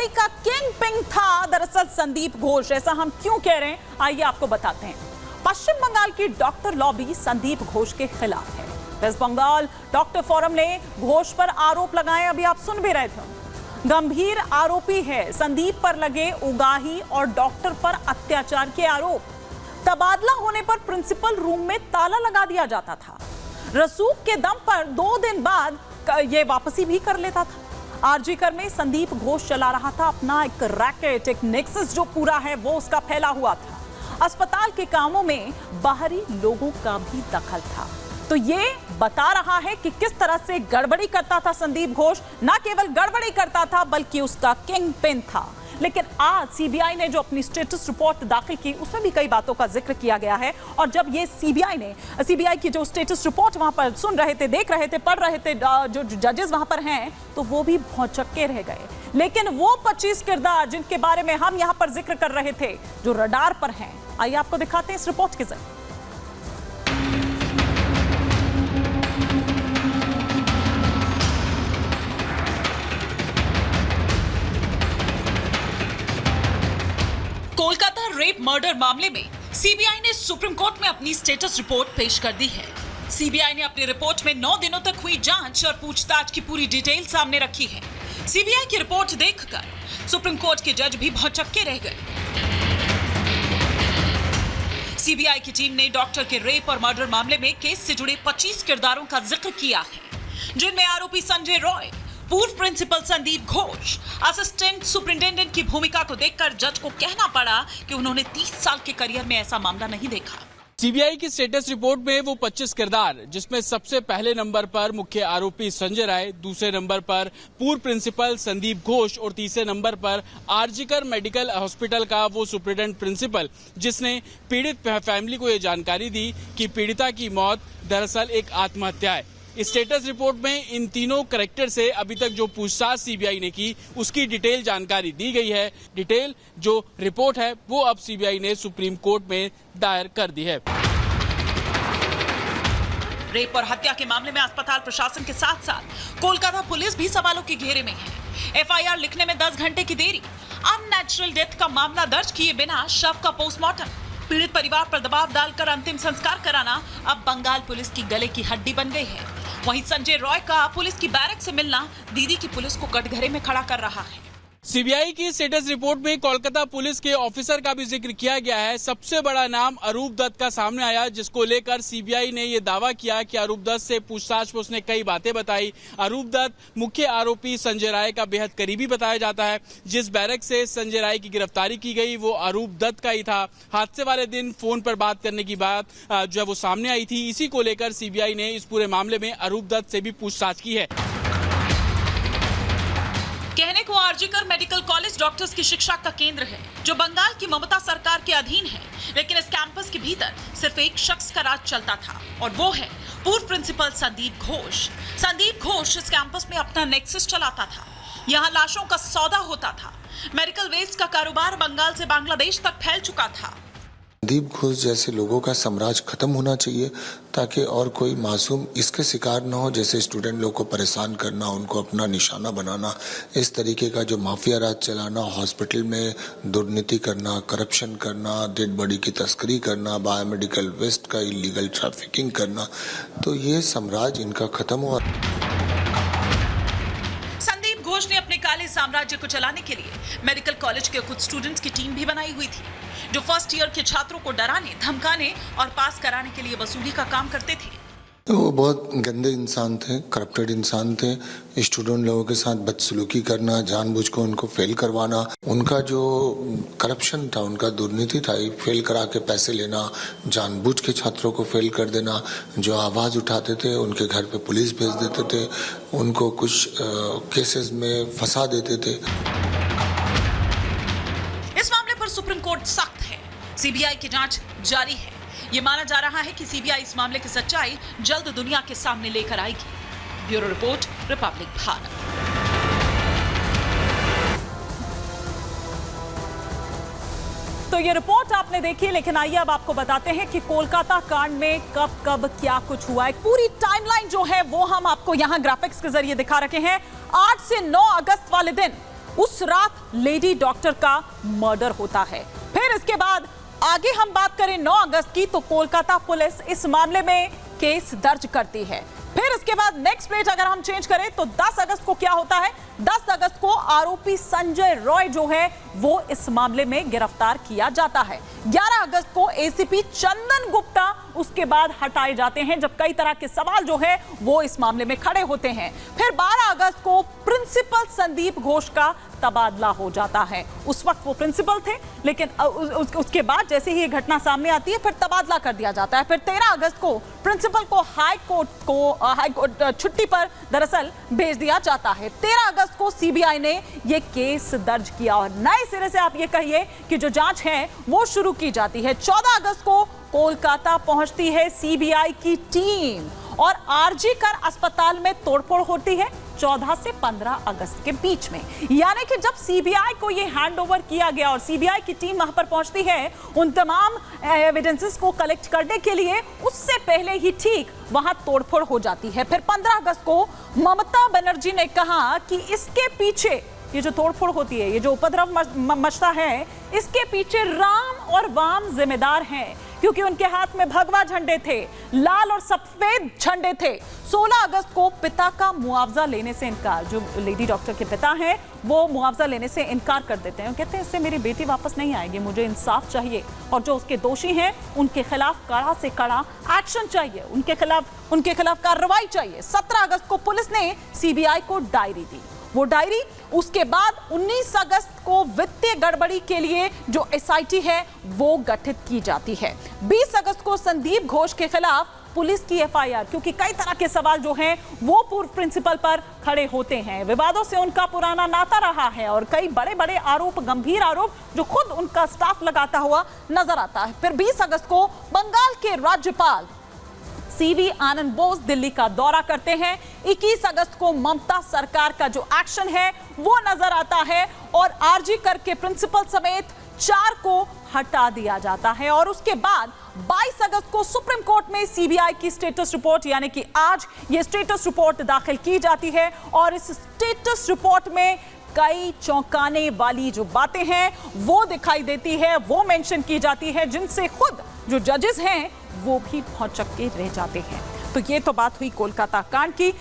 गड़बड़ी का king ping था दरअसल संदीप घोष। ऐसा हम क्यों कह रहे हैं, आइए आपको बताते हैं। पश्चिम बंगाल की डॉक्टर लॉबी संदीप घोष के खिलाफ है। वेस्ट बंगाल डॉक्टर फोरम ने घोष पर आरोप लगाए, अभी आप सुन भी रहे थे। गंभीर आरोपी है संदीप पर लगे उगाही और डॉक्टर पर अत्याचार के आरोप। तबादला होने पर प्रिंसिपल रूम में ताला लगा दिया जाता था। रसूख के दम पर 2 दिन बाद ये वापसी भी कर लेता था। आरजीकर में संदीप घोष चला रहा था अपना एक रैकेट, एक नेक्सस जो पूरा है वो उसका फैला हुआ था। अस्पताल के कामों में बाहरी लोगों का भी दखल था। तो ये बता रहा है कि किस तरह से गड़बड़ी करता था संदीप घोष। ना केवल गड़बड़ी करता था बल्कि उसका किंग पिन था। लेकिन आज सीबीआई ने जो अपनी स्टेटस रिपोर्ट दाखिल की उसमें भी कई बातों का जिक्र किया गया है। और जब ये सीबीआई की जो स्टेटस रिपोर्ट वहां पर सुन रहे थे, देख रहे थे, पढ़ रहे थे जो जजेस वहां पर हैं, तो वो भी भौचक्के रह गए। लेकिन वो 25 किरदार जिनके बारे में हम यहां पर जिक्र कर रहे थे, जो रडार पर हैं, आइए आपको दिखाते हैं इस रिपोर्ट के जरिए। कोलकाता रेप मर्डर मामले में सीबीआई ने सुप्रीम कोर्ट में अपनी स्टेटस रिपोर्ट पेश कर दी है। सीबीआई ने अपनी रिपोर्ट में 9 दिनों तक हुई जांच और पूछताछ की पूरी डिटेल सामने रखी है। सीबीआई की रिपोर्ट देखकर सुप्रीम कोर्ट के जज भी भौचक्के रह गए। सीबीआई की टीम ने डॉक्टर के रेप और मर्डर मामले में केस से जुड़े 25 किरदारों का जिक्र किया है, जिनमें आरोपी संजय रॉय, पूर्व principal Sandeep Ghosh, assistant superintendent की भूमिका को देखकर जज को कहना पड़ा कि उन्होंने 30 साल के करियर में ऐसा मामला नहीं देखा। सीबीआई की स्टेटस रिपोर्ट में वो 25 किरदार, जिसमें सबसे पहले नंबर पर मुख्य आरोपी संजय राय, दूसरे नंबर पर पूर्व प्रिंसिपल संदीप घोष और तीसरे नंबर पर आरजीकर मेडिकल हॉस्पिटल का वो सुपरिटेंडेंट प्रिंसिपल, जिसने पीड़ित फैमिली को ये जानकारी दी कि पीड़िता की मौत दरअसल एक आत्महत्या है। स्टेटस रिपोर्ट में इन तीनों कैरेक्टर से अभी तक जो पूछताछ सीबीआई ने की उसकी डिटेल जानकारी दी गई है। डिटेल जो रिपोर्ट है वो अब सीबीआई ने सुप्रीम कोर्ट में दायर कर दी है। रेप और हत्या के मामले में अस्पताल प्रशासन के साथ साथ कोलकाता पुलिस भी सवालों के घेरे में है। एफआईआर लिखने में 10 घंटे की देरी, अननेचुरल डेथ का मामला दर्ज किए बिना शव का पोस्टमार्टम, पीड़ित परिवार पर दबाव डालकर अंतिम संस्कार कराना अब बंगाल पुलिस की गले की हड्डी बन गई है। वहीं संजय रॉय का पुलिस की बैरक से मिलना दीदी की पुलिस को कटघरे में खड़ा कर रहा है। सीबीआई की स्टेटस रिपोर्ट में कोलकाता पुलिस के ऑफिसर का भी जिक्र किया गया है। सबसे बड़ा नाम अरूप दत्त का सामने आया, जिसको लेकर सीबीआई ने ये दावा किया कि अरूप दत्त से पूछताछ में उसने कई बातें बताई। अरूप दत्त मुख्य आरोपी संजय राय का बेहद करीबी बताया जाता है। जिस बैरक से संजय राय की गिरफ्तारी की गई वो अरूप दत्त का ही था। हादसे वाले दिन फोन पर बात करने की बात जो है वो सामने आई थी। इसी को लेकर सीबीआई ने इस पूरे मामले में अरूप दत्त से भी पूछताछ की है। कहने को आरजीकर मेडिकल कॉलेज डॉक्टर्स की शिक्षा का केंद्र है, जो बंगाल की ममता सरकार के अधीन है। लेकिन इस कैंपस के भीतर सिर्फ एक शख्स का राज चलता था और वो है पूर्व प्रिंसिपल संदीप घोष। संदीप घोष इस कैंपस में अपना नेक्सस चलाता था। यहाँ लाशों का सौदा होता था। मेडिकल वेस्ट का कारोबार बंगाल से बांग्लादेश तक फैल चुका था। संदीप घोष जैसे लोगों का साम्राज्य खत्म होना चाहिए ताकि और कोई मासूम इसके शिकार न हो। जैसे स्टूडेंट लोग को परेशान करना, उनको अपना निशाना बनाना, इस तरीके का जो माफिया राज चलाना, हॉस्पिटल में दुर्नीति करना, करप्शन करना, डेड बॉडी की तस्करी करना, बायोमेडिकल वेस्ट का इलीगल ट्रैफिकिंग करना, तो ये साम्राज्य इनका खत्म हुआ। संदीप घोष ने अपने काले साम्राज्य को चलाने के लिए मेडिकल कॉलेज के कुछ स्टूडेंट्स की टीम भी बनाई हुई थी, जो फर्स्ट ईयर के छात्रों को डराने, धमकाने और पास कराने के लिए वसूली का काम करते थे। वो बहुत गंदे इंसान थे, करप्टेड इंसान थे। स्टूडेंट लोगों के साथ बदसलूकी करना, जानबूझ कर उनको फेल करवाना, उनका जो करप्शन था, उनका दुर्नीति था, फेल करा के पैसे लेना, जानबूझ के छात्रों को फेल कर देना। जो आवाज उठाते थे उनके घर पे पुलिस भेज देते थे, उनको कुछ केसेस में फंसा देते थे। इस मामले पर सुप्रीम कोर्ट सख्त है। सीबीआई की जांच जारी है। ये माना जा रहा है कि सीबीआई इस मामले की सच्चाई जल्द दुनिया के सामने लेकर आएगी। Bureau report, Republic Bharat. तो ये रिपोर्ट आपने देखी, लेकिन आइए अब आपको बताते हैं कि कोलकाता कांड में कब कब क्या कुछ हुआ है। पूरी टाइमलाइन जो है वो हम आपको यहां ग्राफिक्स के जरिए दिखा रखे हैं। 8 से 9 अगस्त वाले दिन उस रात लेडी डॉक्टर का मर्डर होता है। फिर इसके बाद आगे हम बात करें 9 अगस्त की, तो कोलकाता पुलिस इस मामले में केस दर्ज करती है। फिर इसके बाद नेक्स्ट पेज अगर हम चेंज करें तो 10 अगस्त को क्या होता है? 10 अगस्त को आरोपी संजय रॉय जो है वो इस मामले में गिरफ्तार किया जाता है। 11 अगस्त को एसीपी चंदन गुप्ता उसके बाद हटाए जाते हैं, जब कई तरह के सवाल जो है वो इस मामले में खड़े होते हैं। फिर 12 अगस्त को प्रिंसिपल संदीप घोष का तबादला हो जाता है। उस वक्त वो प्रिंसिपल थे, लेकिन उसके बाद जैसे ही ये घटना सामने आती है फिर तबादला कर दिया जाता है। फिर 13 अगस्त को प्रिंसिपल को हाई कोर्ट छुट्टी पर दरअसल भेज दिया जाता है। 13 अगस्त को सीबीआई ने ये केस दर्ज किया और नए सिरे से आप ये कहिए कि जो जांच है वो शुरू की जाती है। 14 अगस्त को कोलकाता पहुंचती है सीबीआई की टीम और आरजी कर अस्पताल में तोड़फोड़ होती है 14 से 15 अगस्त के बीच में। यानी कि जब सीबीआई को ये हैंडओवर किया गया और सीबीआई की टीम वहां पर पहुंचती है उन तमाम एविडेंसेस को कलेक्ट करने के लिए, उससे पहले ही ठीक वहां तोड़फोड़ हो जाती है। फिर 15 अगस्त को ममता बनर्जी ने कहा कि इसके पीछे ये जो तोड़फोड़ होती है, ये जो उपद्रव मचता है, इसके पीछे राम और वाम जिम्मेदार हैं, क्योंकि उनके हाथ में भगवा झंडे थे, लाल और सफेद झंडे थे। 16 अगस्त को पिता का मुआवजा लेने से इनकार, जो लेडी डॉक्टर के पिता हैं वो मुआवजा लेने से इनकार कर देते हैं। कहते हैं इससे मेरी बेटी वापस नहीं आएगी, मुझे इंसाफ चाहिए और जो उसके दोषी हैं उनके खिलाफ कड़ा से कड़ा एक्शन चाहिए, उनके खिलाफ कार्रवाई चाहिए। 17 अगस्त को पुलिस ने सीबीआई को डायरी दी। वो डायरी उसके बाद 19 अगस्त को वित्तीय गड़बड़ी के लिए जो एसआईटी है वो गठित की जाती है। 20 अगस्त को संदीप घोष के खिलाफ पुलिस की एफआईआर, क्योंकि कई तरह के सवाल जो हैं वो पूर्व प्रिंसिपल पर खड़े होते हैं। विवादों से उनका पुराना नाता रहा है और कई बड़े बड़े आरोप, गंभीर आरोप जो खुद उनका स्टाफ लगाता हुआ नजर आता है। फिर 20 अगस्त को बंगाल के राज्यपाल सीवी आनंद बोस दिल्ली का दौरा करते हैं। 21 अगस्त को ममता सरकार का जो एक्शन है वो नजर आता है और आरजी कर के प्रिंसिपल समेत 4 को हटा दिया जाता है। और उसके बाद 22 अगस्त को सुप्रीम कोर्ट में सीबीआई की स्टेटस रिपोर्ट, यानी कि आज ये स्टेटस रिपोर्ट दाखिल की जाती है और इस स्टेटस रिपोर्ट में कई चौंकाने वाली जो बातें हैं वो दिखाई देती है, वो मेंशन की जाती है, जिनसे खुद जो जजेस हैं वो भी भौचक्के रह जाते हैं। तो ये तो बात हुई कोलकाता कांड की।